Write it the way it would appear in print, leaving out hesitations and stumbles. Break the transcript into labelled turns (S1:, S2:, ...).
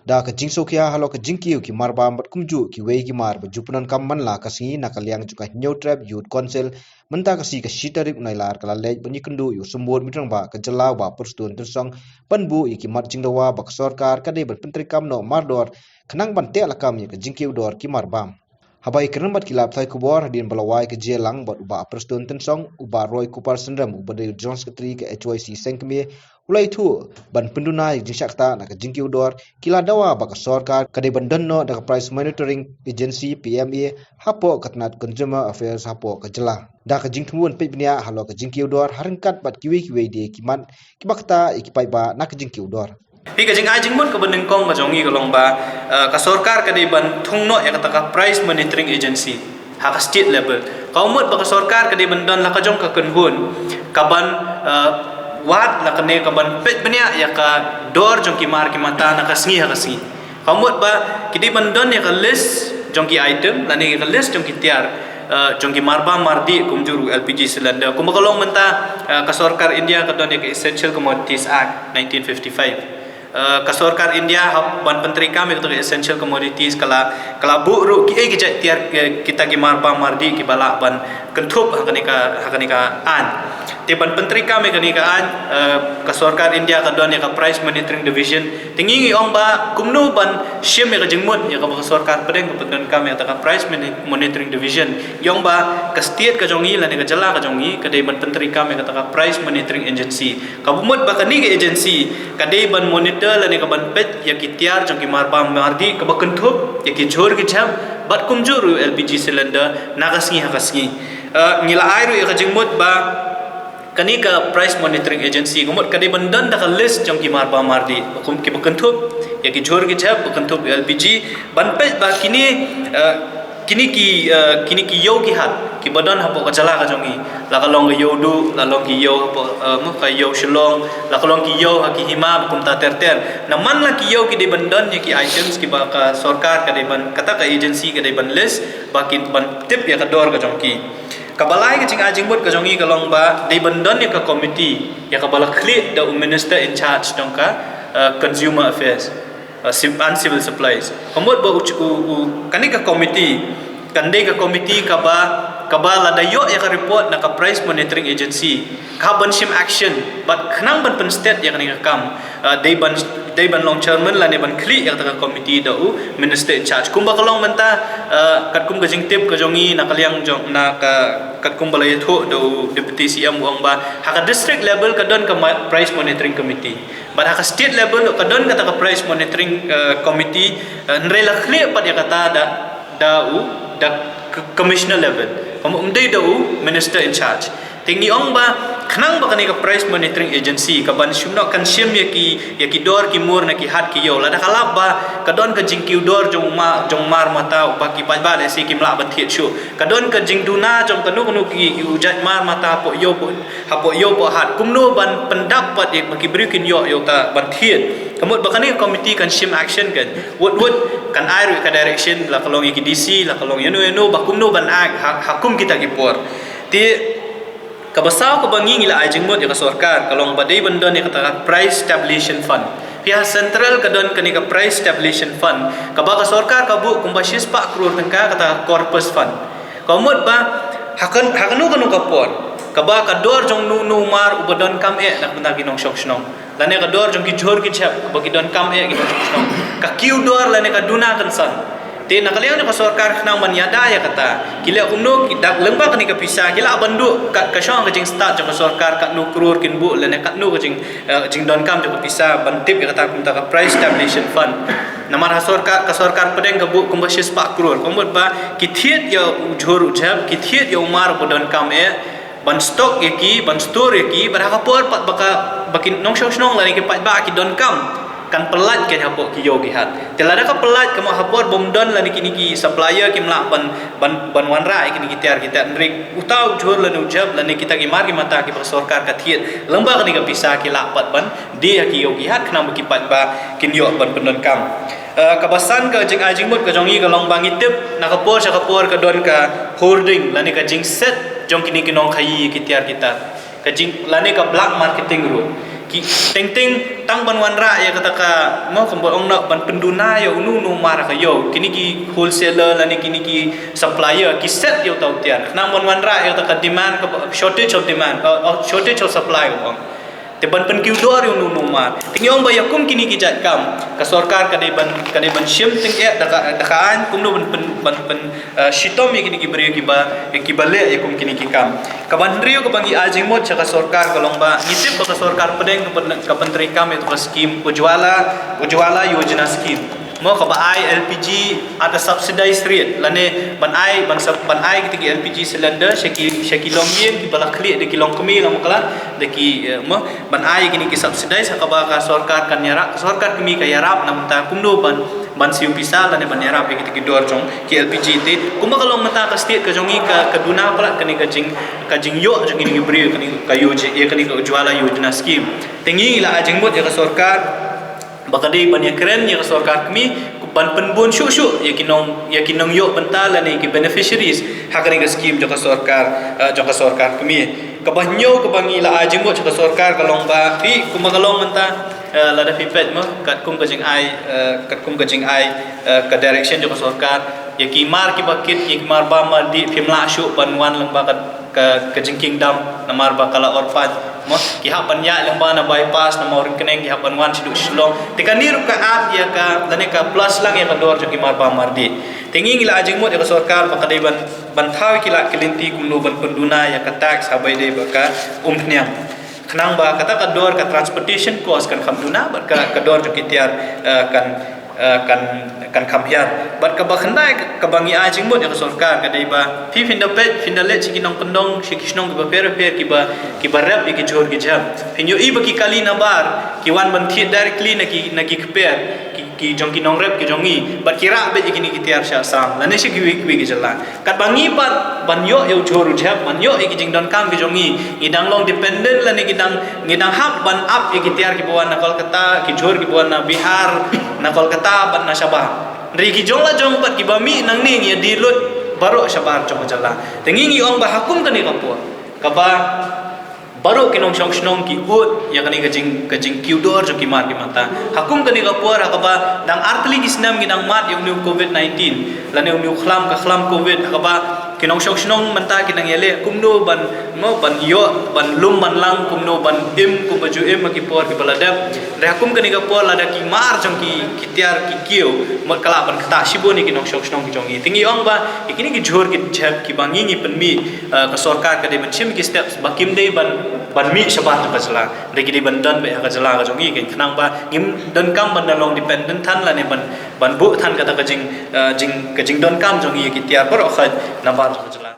S1: Da ka jing sokia halo ka jing kiu ki marba mat kumju ki wei ki mar ba jupunan kam man la ka singi na kaliang juga new trap youth council menta ka si ka shitarik unai lar kala lej bani kundu yu sumbur mitrang ba ka jalaw ba perstun tersong panbu iki mat jing dawa ba ka sarkar ka de ban pentri kam no mardor kenang ban te lakam ya ka jing kiu dor ki marbam habai keren bat kilap thai kubor hadin balawai ke jelang bat uba perstun tensong uba roy kupar sendram uba de jones ketri ke HYC sengkme ulai thu ban penduna jingsakta na ka jingkiu dor kila dawa ba ka sarkar ka de bandan no da price monitoring agency PMA hapo katnat consumer affairs hapo ka jela da ka jingthuan pe bnia halo ka jingkiu dor harangkat bat kiwi de kiman kibakta ikipai ba na ka jingkiu dor
S2: pi ka jing ajing mut ka banding kong ka jongi ka long ba ka sarkar ka de ban thungno ya kata ka price monitoring agency ha ka state level ka umut ba ka sarkar ka de bandan la ka jong ka kunhun ka ban wat la kane ka ban pet bania ya ka dor jong ki mar ki mata na ka sngi ha ka sngi ka umut ba ki de bandan ya ka list jong ki item la ne ka list jong ki tiar jong ki marba mardi kumjuru LPG cylinder kumakalong menta ka sarkar India ka don ya ka Essential Commodities Act 1955 ka sarkar India ban pentri kami to essential commodities kala bu ru ki ki tiar kita ki marba mardi ki bala ban kentup hakanika an te ban pentri kami kanika an ka sarkar India ka don ya ka price monitoring division tingi ong ba kumnu ban shim ya ka jingmut ya ka sarkar pedeng ka pedon kami ta ka price monitoring division yong ba ka state ka jongi la ne ka jala ka jongi ka de ban pentri kami ka ta ka price monitoring agency ka bumut ba ka ni agency ka de ban monitor lani ka ban pet ya ki tiar jong ki marba mardi ka bakan thup ya ki jhor ki jam bat kumjuru LPG cylinder nagasngi hakasngi ngila airu ya ka jingmut ba kani ka price monitoring agency gumut ka de bandan da ka list jong ki marba mardi kum ki bakan thup ya ki jhor ki jam bakan thup LPG ban pet ba kini ki yo ki hat ki badan hapo ka jala ka jongi la ka long yo du la long ki yo hapo mo ka yo shlong la ka long ki yo ha ki hima kum ta ter na man la ki yo ki de bandan ye ki items ki ba ka sarkar ka de ban kata ka agency ka de ban list ba ki ban tip ya ka dor ka jongki ka balai ka jing ajing bot ka jongi ka long ba de bandan ye ka committee ya ka bala clear the minister in charge dong ka consumer affairs and civil supplies komot ba kani ka committee kande ka committee ka ba la dayo ya ka report na ka price monitoring agency ka ban shim action but khnang ban pen state ya kani ka kam they ban long chairman la ne ban kli ya ka committee da u minister in charge kumba kalong menta kat kum ka jing tip ka jongi na kaliang jong na ka kat kum balai tho do deputy CM uang ba ha ka district level ka don ka price monitoring committee but ha ka state level ka don ka ta ka price monitoring committee nrela clear pat ya kata da commissioner level umdai da u minister in charge tingi ong ba khnang ba kani ka price monitoring agency ka ban shumno kan shim ya ki dor ki mur na ki hat ki yo la da kala ba ka don ka jing ki dor jong mar mata ba ki pa ba le si ki mla ban thiet chu ka don ka jing duna jong kanu ki ujat mar mata po yo po hat kumno ban pendap pat ek ba ki brikin yo ta ban thiet kamut ba kani committee kan shim action kan wood kan airu ka direction la kalong ki DC la kalong yanu ba kumno ban ag hakum kita ki por ti kabasaw ka bangi ngila ay jingmot ya ka sarkar kalong badai bandon ya kata price stabilization fund pihak central kadon kani ka price stabilization fund kaba ka sarkar kabu kumbasis pa crore tengka kata corpus fund kamut ba hakanu ka por kaba ka dor jong nu mar ubadon kam nak benda ginong shok snong lane ka dor jong ki jhor ki chap bagi don kam ginong shok snong ka kiu dor lane ka duna kan san te nakaliang ka sarkar khnang man yada ya kata kila umno ki dak lengba kani ka pisa kila abandu ka shong ka jing start ka sarkar ka nu crore kin bu lane ka nu ka jing don kam ka pisa bantip ya kata kum ta ka price stabilization fund namar sarkar pedeng ka bu kumbasis pa crore komut ba ki thiet ya jhor ujab ki thiet ya umar bodon kam ban stock ki ban store ki baraka por pat baka bakin nong shong lani ki pat ba ki don kam kan pelat ke hapo ki yogi hat telada ka pelat kama hapor bomdon lani kini ki supplier ki mla ban wanra kini ki tiar kita nrik utau jhor lanu ujab lani kita ki mar ki mata ki sarkar ka thiet lamba kani ka pisa ki lapat ban dia ki yogi hat khna ki pat ba kin yo ban pendon kam kabasan ka jing ajing mut ka jongi ka long bangi tip na ka por ka don ka hoarding lani ka jing set jong kini kinong khai ki tiar kita ka jing lani ka black marketing ru ting tang ban wan ra ya kata ka mo kembal ong nak ban penduna ya unu nu mar ka yo kini ki wholesaler lani kini ki supplier ki set yo tau tian nang ban wan ra ya kata ka demand shortage of demand shortage of supply ko te ban pen kiu dor yo nu mar tingi ong ba ya kum kini ki jat kam ka sarkar ka dei ban shim ting ya da an kum no ban pen shitom ya kini ki beri ki ba le ya kum kini ki kam ka ban rio ka bangi ajing mo cha ka sarkar ka long ba nitip ba ka sarkar pedeng ka penteri kam itu ka skim ujwala yojana skim mo ka ba ai LPG ada subsidized rate lane ban ai kiti LPG cylinder sheki long yen ki bala kli de ki long kemi long kala de ki mo ban ai kini ki subsidized ka ba ka sarkar kan yara sarkar kemi ka yarap nam ta kumno ban siu pisal lane ban yarap ki dor jong ki LPG te kuma kalong mata ka state ka jongi ka duna pala kani ka jing yo jong ini bri kani ka yoje ya kani ka ujwala yojana skim tengi la ajing mot ya ka sarkar bakadi ban ya keren ya sarkar kami ban penbun syu ya kinong yo bental ni ki beneficiaries hakani ka scheme joka sarkar kami ka banyo ka bangi la ajing mo joka sarkar kalong ba fi kuma kalong menta la da pipet mo kat kum ka jing ai ka direction joka sarkar ya ki mar ki bakit ya ki mar ba ma di phimla syu ban wan lang ba ka jing kingdom na mar ba kala orphan mo kiha panya lamba na bypass na morin keneng kiha panwan sidu silong tekani ruka at ya ka dane ka plus lang ya kador jo kimar ba mardi tingi ngila ajing mo ya sarkar pakadai ban thaw kila kelinti kumno ban penduna ya ka tax habai dei baka umhniam khnang ba kata kador ka transportation cost kan khamduna ba ka kador jo kitiar kan kamhiar bat ka bakhandai ka bangi ajing mo ya sarkar ka dei ba fi findalet chiki nong pendong shikishnong ba per ki ba rap ki jor ki jam finyo i ba ki kali na bar ki wan ban thi directly na ki kper ki jong ki nong rap ki jongi bat kira be ki ni ki tiar sha sam la ne shi ki ki jala kat bangi pat ban yo jor jam ban yo ki jing don kam ki jongi idang long dependent la ne ki dang hap ban up ki tiar ki bawan na Kolkata ki jor ki bawan na Bihar na Kolkata ban na Sabah ri ki jong la jong pat ki bami nang ning ya di lut baru Sabah jong jala tengi ngi ong ba hakum kan ni kapur kaba baru kinong shong ki ut ya kani kajing kiudor jo ki mar ki mata hakum kani kapur akaba dang artli ki snam ki dang mat yung COVID-19 lane yung khlam COVID akaba kinong shong menta kinang yele kumno ban yo ban lum ban lang kumno ban im ku baju im ki por ki baladap re hakum kani kapur lada ki mar jong ki tiar ki kio mot kala ban kata shibo ni kinong shong ki jongi tingi ong ba ikini ki jor ki chap ki bangi ni penmi ka sarkar ka de menchim ki steps bakim de ban mi sabar ka jala regi di bandan be ka jala ka jongi ke khnang ba ngim don kam ban long dependent than la ne ban bu than ka ta ka jing don kam jongi ki tiar por khat na bar ka jala